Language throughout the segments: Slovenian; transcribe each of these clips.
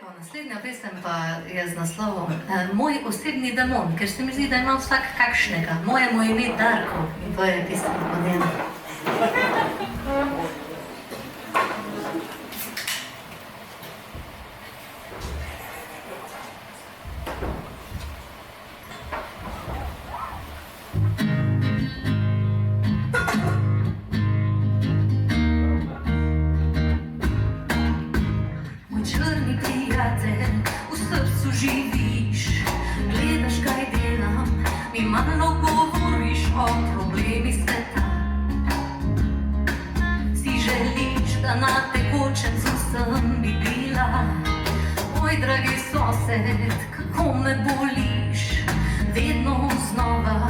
Evo, naslednja pesem pa je z naslovom Moj osebni demon, ker se mi zdi, da ima vsak kakšnega. Moje mu ime Darko in to je pesem po njeno. V srcu živiš, gledaš, kaj delam, mi malo govoriš o problemih sveta. Si želiš, da na tekočem z vsem bi bila. Moj dragi sosed, kako me boliš, vedno znova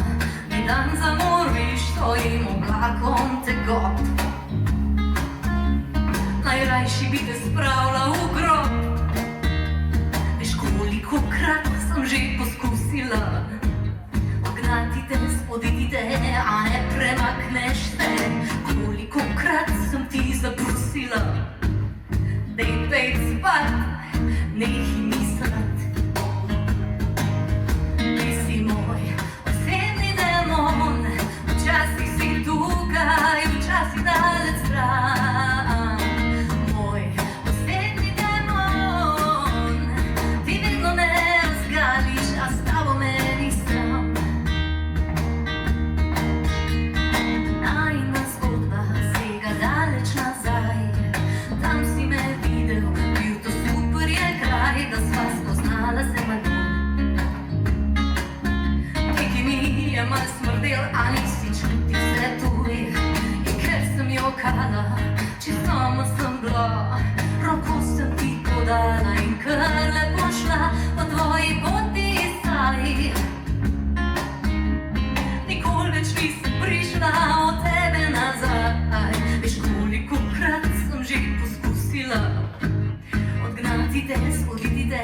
mi dan zamoriš svojim oblakom tegot. Najrajši bi te spravila v grob. Kolikokrat sem že poskusila odgnati te, spoditi te, a ne premakneš se. Kolikokrat sem ti zaprosila, dej pejt spat, nehi mislat. Ti si moj osebni demon, včasih si tukaj, včasih daleč stran. Moj osebni demon, ti vedno me razgališ, a s tabo me ni sram. Najina zgodba sega daleč nazaj, tam si me videl, bil to super je kraj, da sva spoznala se malo. Ti, ki mi je mal smrdel, a nisi čutil se tuj. In ker sem jokala, če sama sem bila, roko sem ti podala in kar lepo šla po tvoji poti saj. Nikoli več nisem prišla od tebe nazaj. Veš, kolikokrat sem že poskusila odgnati te, spoditi te,